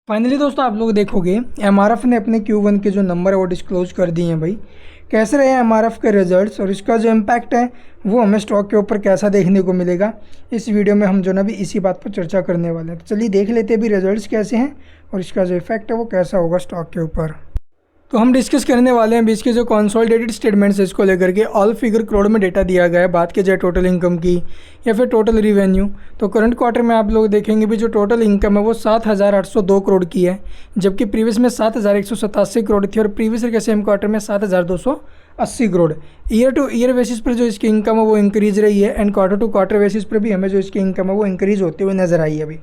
Finally दोस्तों आप लोग देखोगे एमआरएफ ने अपने Q1 के जो नंबर है वो डिस्क्लोज कर दिए हैं भाई। कैसे रहे एमआरएफ के रिजल्ट्स और इसका जो इम्पैक्ट है वो हमें स्टॉक के ऊपर कैसा देखने को मिलेगा, इस वीडियो में हम जो ना भी इसी बात पर चर्चा करने वाले हैं। तो चलिए देख लेते हैं भी रिजल्ट्स कैसे हैं और इसका जो इफेक्ट है वो कैसा होगा स्टॉक के ऊपर। तो हम डिस्कस करने वाले हैं बीच के जो कंसोलिडेटेड स्टेटमेंट्स है इसको लेकर के। ऑल फिगर करोड़ में डेटा दिया गया है, बात की जाए टोटल इनकम की या फिर टोटल रिवेन्यू, तो करंट क्वार्टर में आप लोग देखेंगे भी जो टोटल इनकम है वो 7,802 करोड़ की है, जबकि प्रीवियस में 7,187 करोड़ थी और प्रीवियस ईयर के सेम क्वार्टर में 7,280 crore. Year to year basis पर जो इसकी इनकम है वो इंक्रीज रही है and quarter to quarter basis पर भी हमें जो इसकी इनकम है वो इंक्रीज होते हुए नजर आई है अभी।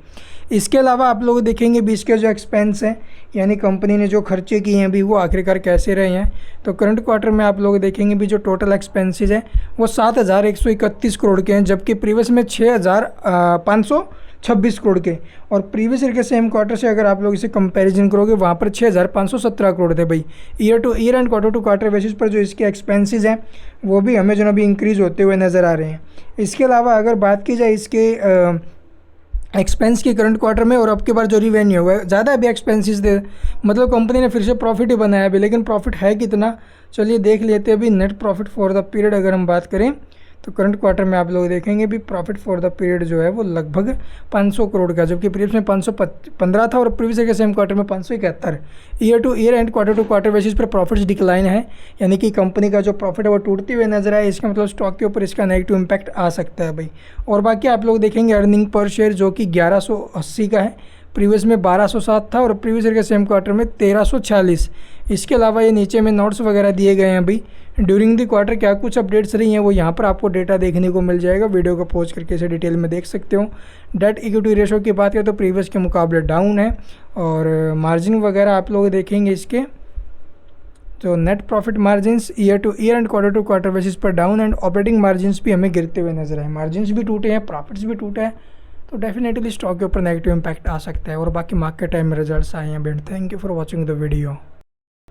इसके अलावा आप लोग देखेंगे भी इसके जो एक्सपेंस हैं यानी कंपनी ने जो खर्चे किए हैं अभी वो आखिरकार कैसे रहे हैं। तो करंट क्वार्टर में आप लोग देखेंगे भी जो टोटल एक्सपेंसेस हैं वो 7,131 करोड़ के हैं, जबकि प्रीवियस में 6,526 करोड़ के, और प्रीवियस ईयर के सेम क्वार्टर से अगर आप लोग इसे कंपैरिजन करोगे वहाँ पर 6,517 करोड़ थे भाई। Year to year and quarter to quarter basis पर जो इसके एक्सपेंसेस हैं वो भी हमें जो अभी इंक्रीज़ होते हुए नज़र आ रहे हैं। इसके अलावा अगर बात की जाए इसके एक्सपेंस की करंट क्वार्टर में और अब के बार जो रिवेन्यू हुआ है ज़्यादा अभी एक्सपेंसेस दे, मतलब कंपनी ने फिर से प्रॉफिट ही बनाया अभी, लेकिन प्रॉफिट है कितना चलिए देख लेते हैं अभी। Net profit for the period अगर हम बात करें तो करंट क्वार्टर में आप लोग देखेंगे भी प्रॉफिट फॉर द पीरियड जो है वो लगभग 500 करोड़ का, जबकि प्रीवियस में 515 था और प्रीवियस ईयर के सेम क्वार्टर में 571। Year to year and quarter to quarter basis पर प्रॉफिट्स डिक्लाइन है, यानी कि कंपनी का जो प्रॉफिट है वो टूटते हुए नजर आए। इसका मतलब स्टॉक के ऊपर इसका नेगेटिव इम्पैक्ट आ सकता है भाई। और बाकी आप लोग देखेंगे अर्निंग पर शेयर जो कि 1180 का है, प्रीवियस में 1207 था और प्रीवियस ईयर के सेम क्वार्टर में 1346। इसके अलावा ये नीचे में नोट्स वगैरह दिए गए हैं अभी ड्यूरिंग द क्वार्टर क्या कुछ अपडेट्स रही हैं वो यहाँ पर आपको डेटा देखने को मिल जाएगा। वीडियो को पॉज करके इसे डिटेल में देख सकते हो। डेट इक्विटी रेशो की बात करें तो प्रीवियस के मुकाबले डाउन है, और मार्जिन वगैरह आप लोग देखेंगे इसके तो net profit margins year to year and quarter to quarter basis पर डाउन एंड ऑपरेटिंग मार्जिन्स भी हमें गिरते हुए नजर आए। मार्जिन्स भी टूटे हैं, प्रॉफिट्स भी टूटे हैं, तो डेफिनेटली स्टॉक के ऊपर नेगेटिव इम्पैक्ट आ सकता है। और बाकी मार्केट टाइम में रिजल्ट्स आए हैं। Thank you for watching the video.